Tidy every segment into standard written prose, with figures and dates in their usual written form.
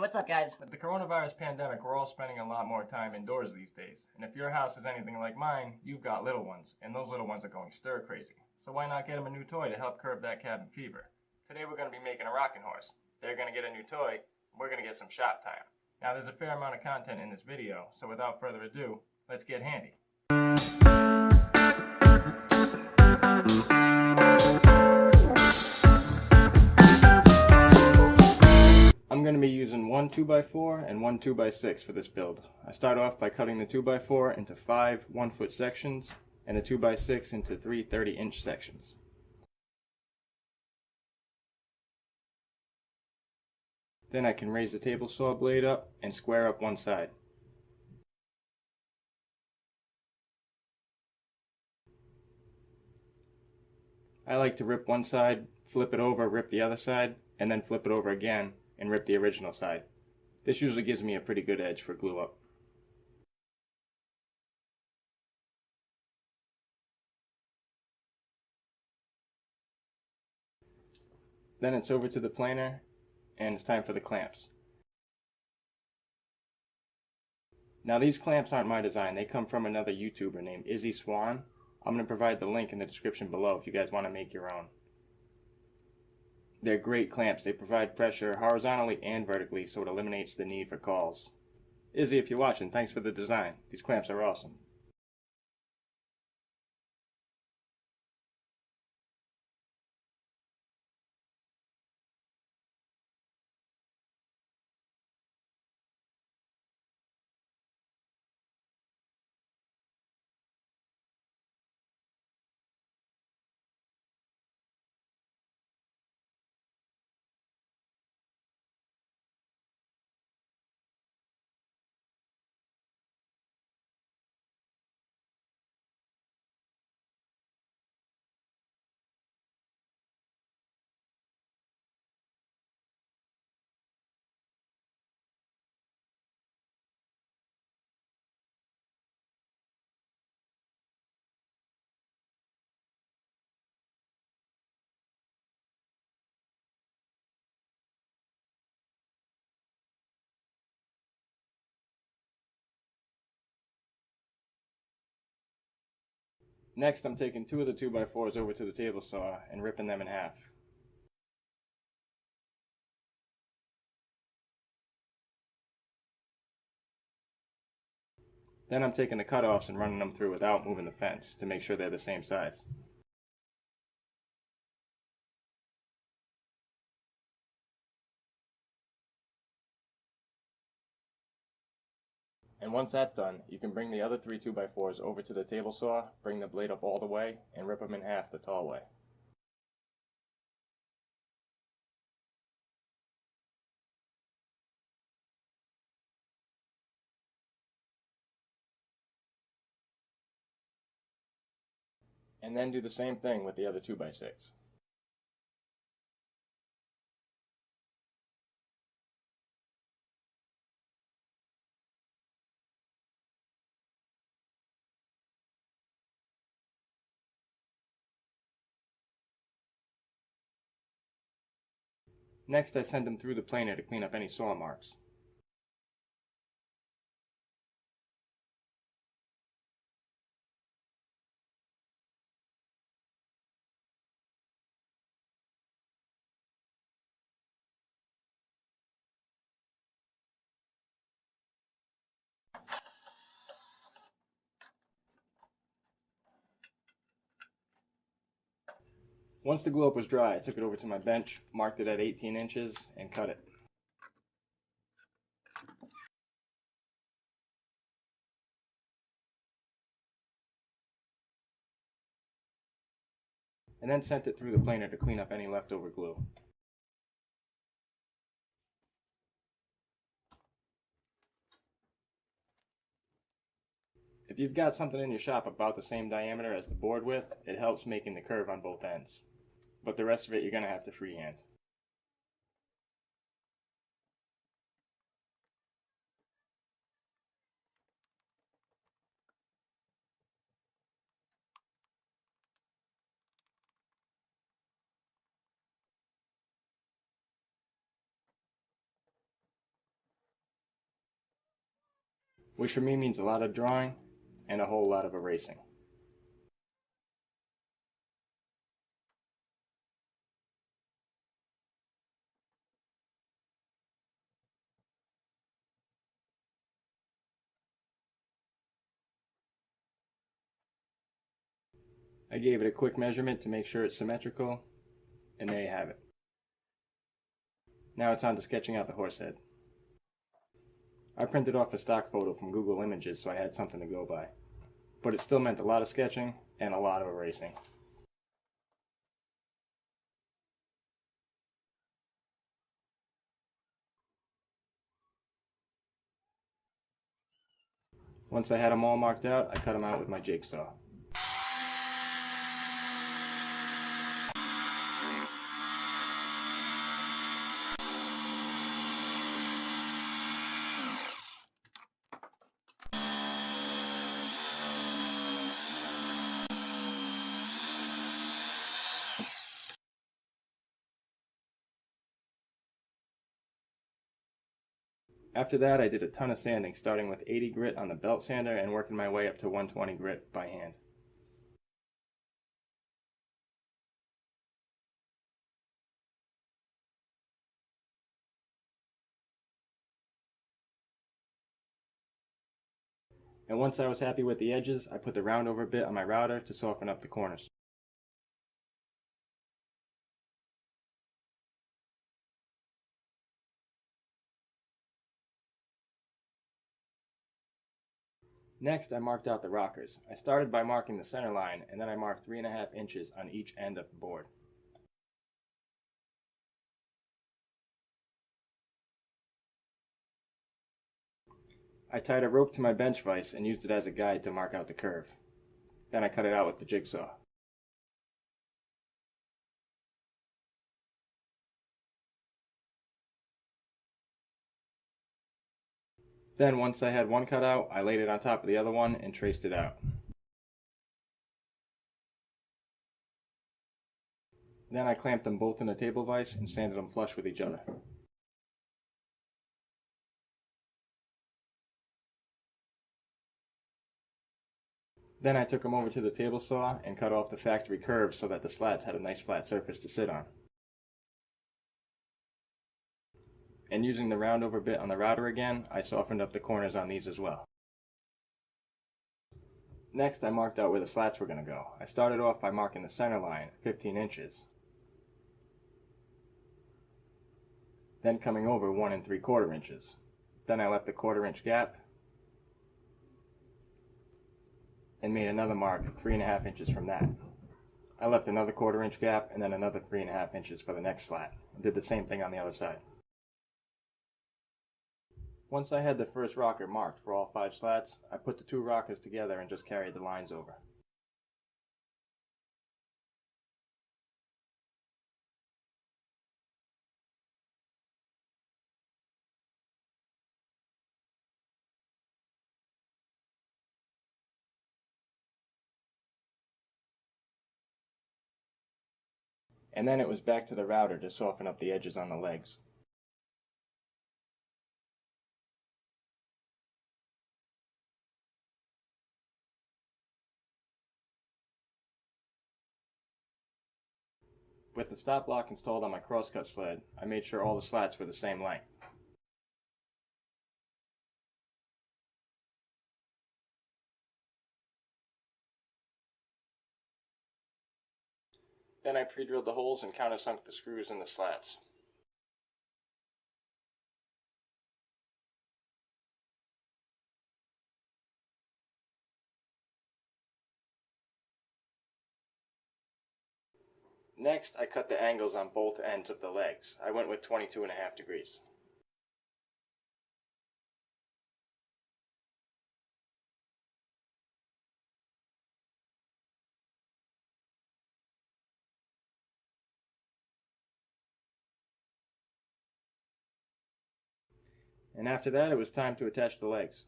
what's up, guys? With the coronavirus pandemic, we're all spending a lot more time indoors these days. And if your house is anything like mine, you've got little ones, and those little ones are going stir crazy. So why not get them a new toy to help curb that cabin fever? Today we're going to be making a rocking horse. They're going to get a new toy, and we're going to get some shop time. Now there's a fair amount of content in this video, so without further ado, let's get handy. I'm going to be using one 2x4 and one 2x6 for this build. I start off by cutting the 2x4 into 5 1-foot sections and the 2x6 into 3 30-inch sections. Then I can raise the table saw blade up and square up one side. I like to rip one side, flip it over, rip the other side, and then flip it over again and rip the original side. This usually gives me a pretty good edge for glue up. Then it's over to the planer and it's time for the clamps. Now these clamps aren't my design, they come from another YouTuber named Izzy Swan. I'm going to provide the link in the description below if you guys want to make your own. They're great clamps. They provide pressure horizontally and vertically, so it eliminates the need for calls. Izzy, if you're watching, thanks for the design. These clamps are awesome. Next, I'm taking 2 of the 2x4s over to the table saw and ripping them in half. Then I'm taking the cutoffs and running them through without moving the fence to make sure they're the same size. And once that's done, you can bring the other 3 2x4s over to the table saw, bring the blade up all the way, and rip them in half the tall way. And then do the same thing with the other 2x6. Next, I send them through the planer to clean up any saw marks. Once the glue up was dry, I took it over to my bench, marked it at 18 inches, and cut it. And then sent it through the planer to clean up any leftover glue. If you've got something in your shop about the same diameter as the board width, it helps making the curve on both ends. But the rest of it you're going to have to freehand. which for me means a lot of drawing and a whole lot of erasing. I gave it a quick measurement to make sure it's symmetrical, and there you have it. Now it's on to sketching out the horse head. I printed off a stock photo from Google Images so I had something to go by, but it still meant a lot of sketching and a lot of erasing. Once I had them all marked out, I cut them out with my jigsaw. After that, I did a ton of sanding, starting with 80 grit on the belt sander and working my way up to 120 grit by hand. And once I was happy with the edges, I put the round over bit on my router to soften up the corners. Next, I marked out the rockers. I started by marking the center line, and then I marked 3.5 inches on each end of the board. I tied a rope to my bench vise and used it as a guide to mark out the curve. Then I cut it out with the jigsaw. Then, once I had one cut out, I laid it on top of the other one and traced it out. Then I clamped them both in a table vise and sanded them flush with each other. Then I took them over to the table saw and cut off the factory curves so that the slats had a nice flat surface to sit on. And using the round over bit on the router again, I softened up the corners on these as well. Next, I marked out where the slats were going to go. I started off by marking the center line, 15 inches. Then coming over 1 3/4 inches. Then I left a 1/4 inch gap and made another mark 3.5 inches from that. I left another 1/4 inch gap and then another 3.5 inches for the next slat. I did the same thing on the other side. Once I had the first rocker marked for all 5 slats, I put the 2 rockers together and just carried the lines over. And then it was back to the router to soften up the edges on the legs. With the stop block installed on my crosscut sled, I made sure all the slats were the same length. Then I pre-drilled the holes and countersunk the screws in the slats. Next, I cut the angles on both ends of the legs. I went with 22.5 degrees. And after that, it was time to attach the legs.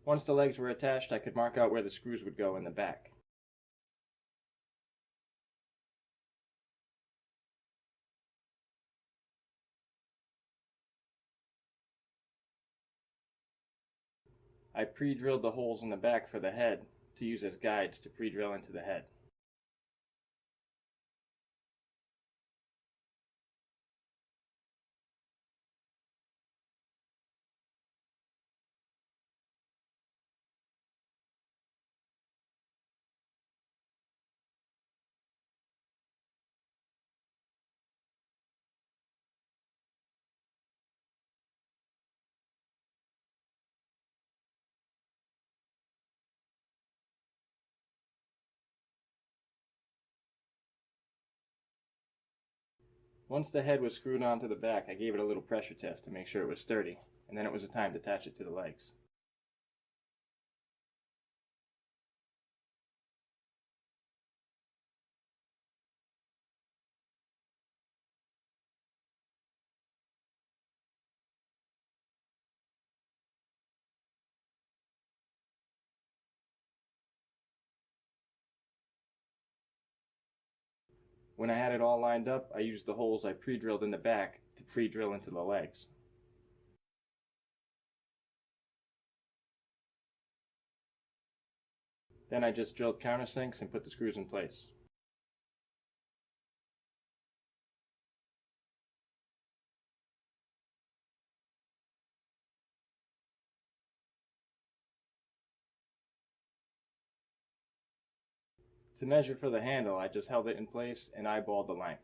Once the legs were attached, I could mark out where the screws would go in the back. I pre-drilled the holes in the back for the head to use as guides to pre-drill into the head. Once the head was screwed onto the back, I gave it a little pressure test to make sure it was sturdy, and then it was time to attach it to the legs. When I had it all lined up, I used the holes I pre-drilled in the back to pre-drill into the legs. Then I just drilled countersinks and put the screws in place. To measure for the handle, I just held it in place and eyeballed the length.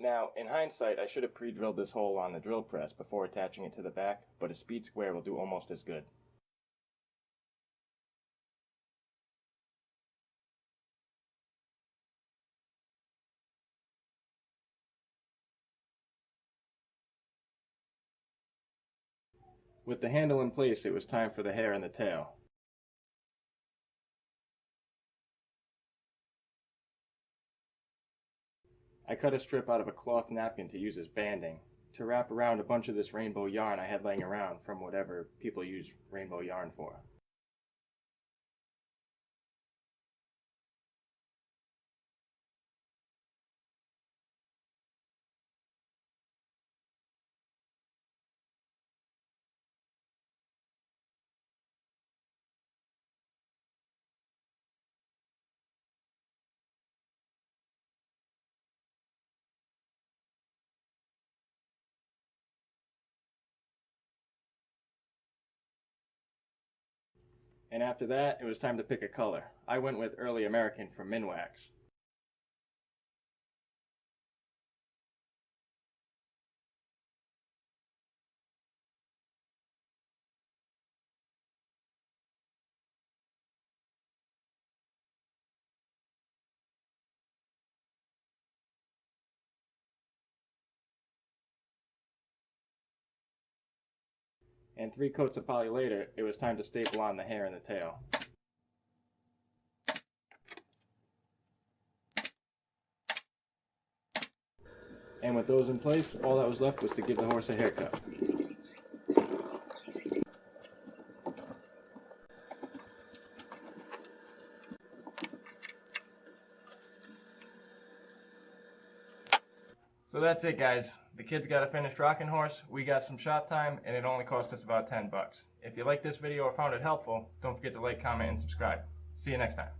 Now, in hindsight, I should have pre-drilled this hole on the drill press before attaching it to the back, but a speed square will do almost as good. With the handle in place, it was time for the hair and the tail. I cut a strip out of a cloth napkin to use as banding, to wrap around a bunch of this rainbow yarn I had laying around from whatever people use rainbow yarn for. And after that, it was time to pick a color. I went with Early American from Minwax. And 3 coats of poly later, it was time to staple on the hair and the tail. And with those in place, all that was left was to give the horse a haircut. So that's it, guys. The kids got a finished rocking horse, we got some shop time, and it only cost us about $10. If you liked this video or found it helpful, don't forget to like, comment, and subscribe. See you next time.